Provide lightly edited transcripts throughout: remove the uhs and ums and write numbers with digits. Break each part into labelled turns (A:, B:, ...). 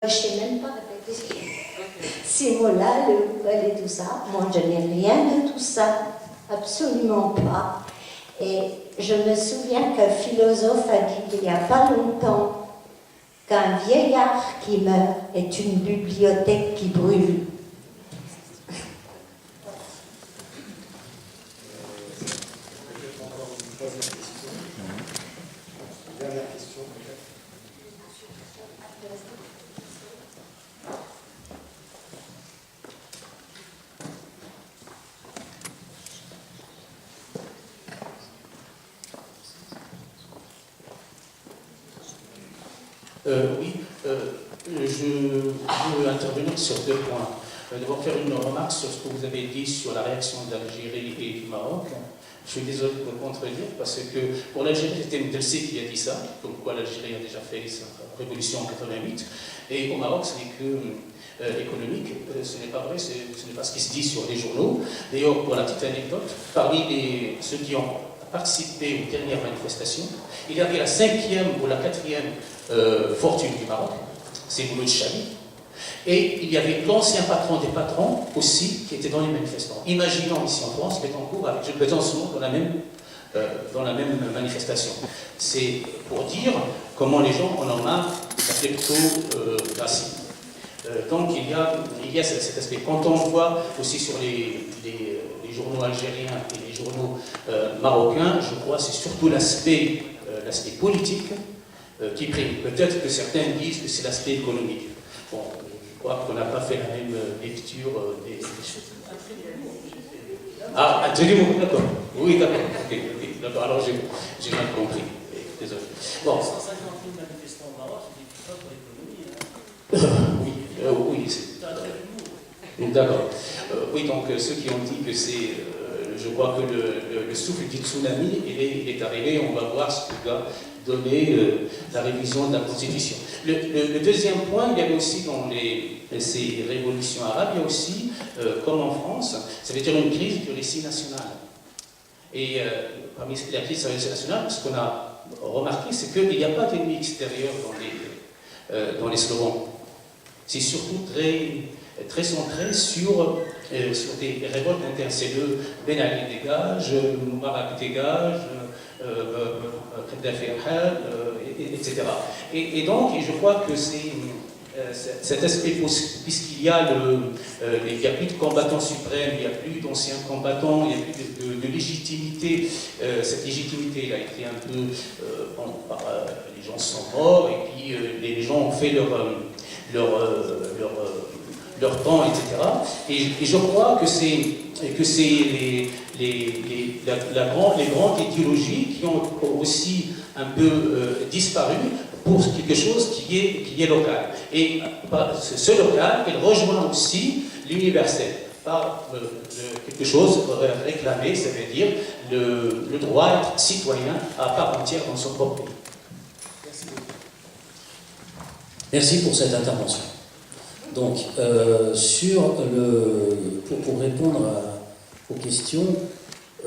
A: Je ne sais même pas répéter ces mots-là, le Google et tout ça. Moi, je n'ai rien de tout ça, absolument pas. Et je me souviens qu'un philosophe a dit il n'y a pas longtemps qu'un vieillard qui meurt est une bibliothèque qui brûle.
B: Dernière question, peut-être.
C: Je veux intervenir sur deux points. D'abord faire une remarque sur ce que vous avez dit sur la réaction d'Algérie et du Maroc. Je suis désolé de vous contredire parce que pour l'Algérie, c'était Mdelsi qui a dit ça, comme quoi l'Algérie a déjà fait sa révolution en 88, et au Maroc, ce n'est que économique, ce n'est pas vrai, ce n'est pas ce qui se dit sur les journaux. D'ailleurs, pour la petite anecdote, parmi ceux qui ont participé aux dernières manifestations, il y avait la 5e ou la 4e fortune du Maroc, c'est Mouloud Chabi, et il y avait l'ancien patron des patrons aussi qui était dans les manifestants. Imaginons ici en France, Bettencourt avec Jules Besançon dans la même manifestation. C'est pour dire comment les gens en ont marre de la kleptocratie. Donc il y a cet aspect. Quand on voit aussi sur les journaux algériens et les journaux marocains, je crois que c'est surtout l'aspect politique qui prime. Peut-être que certains disent que c'est l'aspect économique. Bon, je crois qu'on n'a pas fait la même lecture des choses. Ah, absolument, d'accord. Oui, d'accord. Okay, d'accord. Alors j'ai mal compris. Désolé. Bon.
D: 150 000 manifestants au Maroc, c'est pas pour l'économie.
C: Oui, c'est. D'accord. Oui, donc ceux qui ont dit que c'est. Je crois que le souffle du tsunami, il est arrivé. On va voir ce que va donner la révision de la Constitution. Le deuxième point, il y avait aussi dans ces révolutions arabes, il y a aussi, comme en France, ça veut dire une crise du récit national. Et parmi la crise du récit national, ce qu'on a remarqué, c'est qu'il n'y a pas d'ennemi extérieur dans les slogans. C'est surtout très centré sur des révoltes internes. C'est le Ben Ali dégage, Moubarak dégage, Kadhafi etc. Et donc, je crois que c'est cet aspect, puisqu'il y a il n'y a plus de combattants suprêmes, il n'y a plus d'anciens combattants, il n'y a plus de légitimité. Cette légitimité, elle a été un peu... les gens sont morts, et puis les gens ont fait leur temps, etc. Et je crois que c'est les grandes idéologies qui ont aussi un peu disparu pour quelque chose qui est local. Et ce local, il rejoint aussi l'universel par quelque chose réclamé, ça veut dire le droit à être citoyen à part entière dans son propre pays.
D: Merci beaucoup.
E: Merci pour cette intervention. Donc, pour répondre aux questions,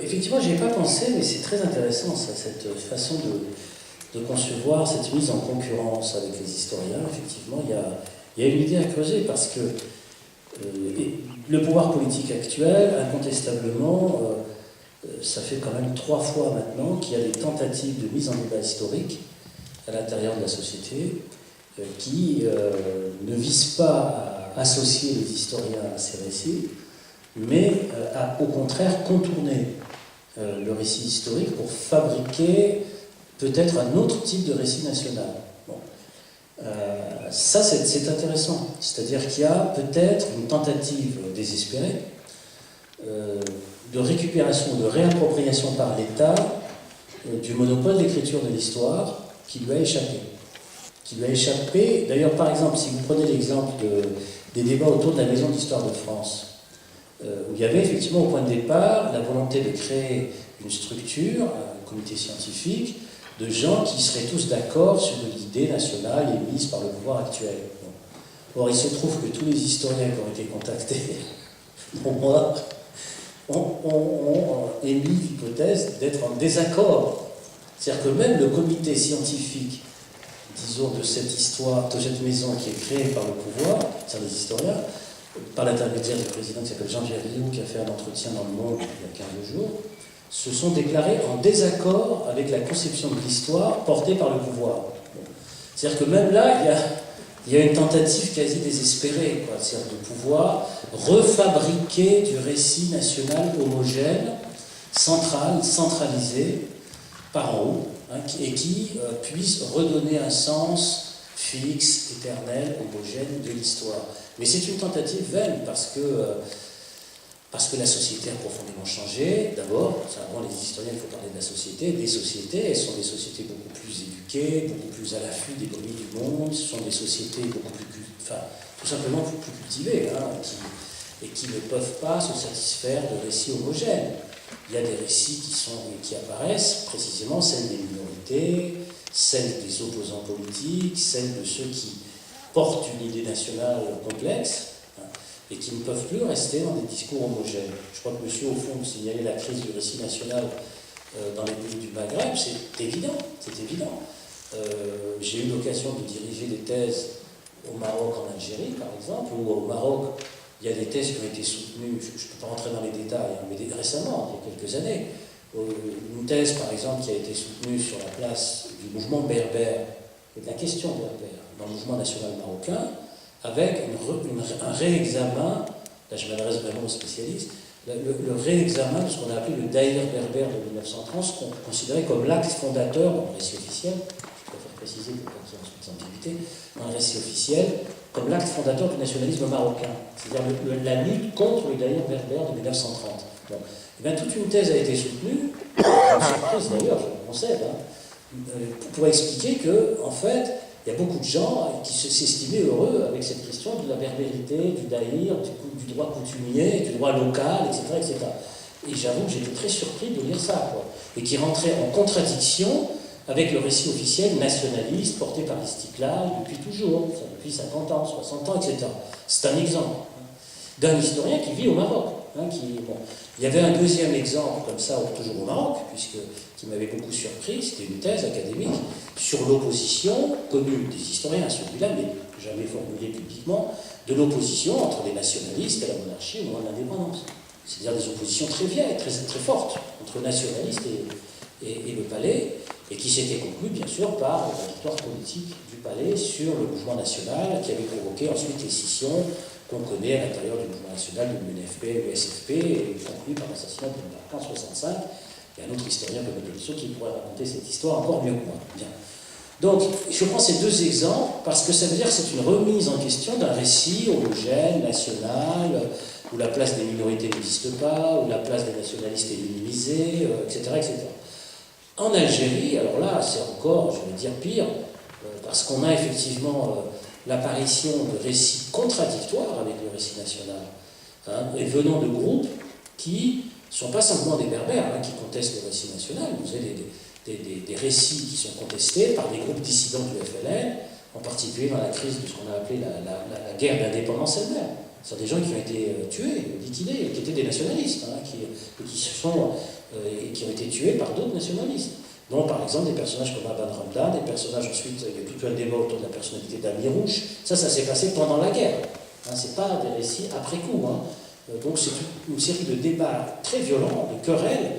E: effectivement, je n'y ai pas pensé, mais c'est très intéressant, ça, cette façon de concevoir cette mise en concurrence avec les historiens. Effectivement, il y a une idée à creuser, parce que le pouvoir politique actuel, incontestablement, ça fait quand même 3 fois maintenant qu'il y a des tentatives de mise en débat historique à l'intérieur de la société, qui ne visent pas à associer les historiens à ces récits, mais à, au contraire, contourner le récit historique pour fabriquer peut-être un autre type de récit national. Bon. Ça, c'est intéressant. C'est-à-dire qu'il y a peut-être une tentative désespérée de récupération, de réappropriation par l'État du monopole d'écriture de l'histoire qui lui a échappé. D'ailleurs, par exemple, si vous prenez l'exemple des débats autour de la Maison d'Histoire de France, où il y avait effectivement au point de départ la volonté de créer une structure, un comité scientifique, de gens qui seraient tous d'accord sur l'idée nationale émise par le pouvoir actuel. Bon. Or, il se trouve que tous les historiens qui ont été contactés, pour moi, ont émis l'hypothèse d'être en désaccord. C'est-à-dire que même le comité scientifique disons, de cette histoire, de cette maison qui est créée par le pouvoir, c'est des historiens, par l'intermédiaire du président qui s'appelle Jean-Pierre Rioux, qui a fait un entretien dans Le Monde il y a 15 jours, se sont déclarés en désaccord avec la conception de l'histoire portée par le pouvoir. Bon. C'est-à-dire que même là, il y a une tentative quasi désespérée, quoi. C'est-à-dire de pouvoir refabriquer du récit national homogène, central, centralisé, par en haut, hein, et qui puisse redonner un sens fixe, éternel, homogène de l'histoire. Mais c'est une tentative vaine parce que la société a profondément changé. D'abord, avant les historiens, il faut parler de la société. Des sociétés, elles sont des sociétés beaucoup plus éduquées, beaucoup plus à l'affût des bruits du monde. Ce sont des sociétés beaucoup plus, tout simplement plus cultivées, hein, et qui ne peuvent pas se satisfaire de récits homogènes. Il y a des récits qui apparaissent, précisément celles des minorités, celles des opposants politiques, celles de ceux qui portent une idée nationale complexe, hein, et qui ne peuvent plus rester dans des discours homogènes. Je crois que monsieur, au fond, signalait la crise du récit national dans les pays du Maghreb, c'est évident, c'est évident. J'ai eu l'occasion de diriger des thèses au Maroc, en Algérie, par exemple, où au Maroc, il y a des thèses qui ont été soutenues, je ne peux pas rentrer dans les détails, mais récemment, il y a quelques années. Une thèse, par exemple, qui a été soutenue sur la place du mouvement berbère, et de la question berbère, dans le mouvement national marocain, avec un réexamen, là je m'adresse vraiment aux spécialistes, le réexamen de ce qu'on a appelé le Daïr berbère de 1930, ce qu'on considérait comme l'acte fondateur, dans le récit officiel, je préfère préciser pour pas qu'il y ait ensuite ambiguïté, dans le récit officiel, comme l'acte fondateur du nationalisme marocain, c'est-à-dire la lutte contre le Daïr berbère de 1930. Bon. Et bien, toute une thèse a été soutenue, une surprise d'ailleurs, je le concède, hein, pour expliquer que, en fait, il y a beaucoup de gens qui s'estimaient heureux avec cette question de la berbérité, du daïr, du droit coutumier, du droit local, etc. etc. Et j'avoue que j'étais très surpris de lire ça, quoi. Et qui rentrait en contradiction avec le récit officiel nationaliste porté par l'Istiklal depuis toujours, depuis 50 ans, 60 ans, etc. C'est un exemple d'un historien qui vit au Maroc. Hein, Il y avait un deuxième exemple comme ça, toujours au Maroc, qui m'avait beaucoup surpris, c'était une thèse académique sur l'opposition, connue des historiens, celui-là, mais jamais formulée publiquement, de l'opposition entre les nationalistes et la monarchie au moment de l'indépendance. C'est-à-dire des oppositions très vieilles, très, très fortes, entre nationalistes et le palais, et qui s'était conclue, bien sûr, par la victoire politique du palais sur le mouvement national, qui avait provoqué ensuite les scissions qu'on connaît à l'intérieur du mouvement national, de l'UNFP, l'USFP, et conclu par l'assassinat de Bonaparte en 1965. Il y a un autre historien comme Delso qui pourrait raconter cette histoire encore mieux que moi. Bien. Donc, je prends ces deux exemples parce que ça veut dire que c'est une remise en question d'un récit homogène, national, où la place des minorités n'existe pas, où la place des nationalistes est minimisée, etc., etc. En Algérie, alors là, c'est encore, je vais dire, pire, parce qu'on a effectivement l'apparition de récits contradictoires avec le récit national, hein, et venant de groupes qui ne sont pas simplement des berbères, hein, qui contestent le récit national. Vous avez des récits qui sont contestés par des groupes dissidents du FLN, en particulier dans la crise de ce qu'on a appelé la guerre d'indépendance elle-même. Ce sont des gens qui ont été tués, liquidés, qui étaient des nationalistes, hein, qui ont été tués par d'autres nationalistes. Donc, par exemple, des personnages comme Aban Ramdan, des personnages ensuite, il y a tout un débat autour de la personnalité d'Amirouche. Ça s'est passé pendant la guerre. Hein, ce n'est pas des récits après coup. Hein. Donc, c'est une série de débats très violents, de querelles,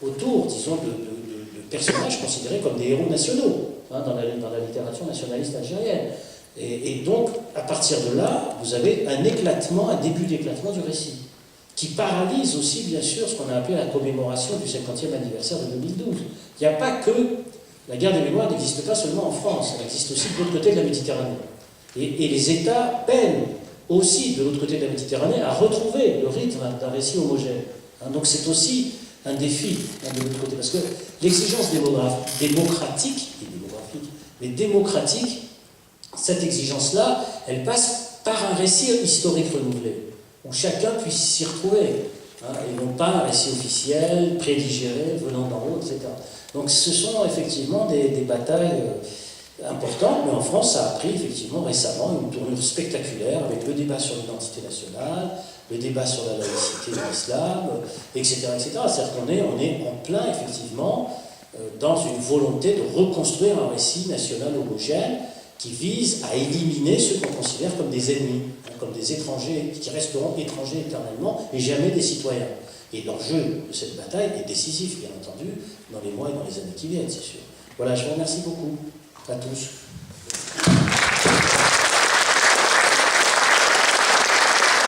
E: autour, disons, de personnages considérés comme des héros nationaux, hein, dans la littérature nationaliste algérienne. Et donc, à partir de là, vous avez un début d'éclatement du récit, qui paralyse aussi, bien sûr, ce qu'on a appelé la commémoration du 50e anniversaire de 2012. Il n'y a pas que... La guerre des mémoires n'existe pas seulement en France, elle existe aussi de l'autre côté de la Méditerranée. Et les États peinent aussi, de l'autre côté de la Méditerranée, à retrouver le rythme d'un récit homogène. Hein, donc c'est aussi un défi, hein, de l'autre côté, parce que l'exigence démocratique, cette exigence-là, elle passe par un récit historique renouvelé, où chacun puisse s'y retrouver, hein, et non pas un récit officiel, prédigéré, venant d'en haut, etc. Donc ce sont effectivement des batailles importantes, mais en France, ça a pris effectivement récemment une tournure spectaculaire, avec le débat sur l'identité nationale, le débat sur la laïcité de l'islam, etc., etc. C'est-à-dire qu'on est en plein, effectivement, dans une volonté de reconstruire un récit national homogène, qui vise à éliminer ceux qu'on considère comme des ennemis, hein, comme des étrangers, qui resteront étrangers éternellement et jamais des citoyens. Et l'enjeu de cette bataille est décisif, bien entendu, dans les mois et dans les années qui viennent, c'est sûr. Voilà, je vous remercie beaucoup à tous.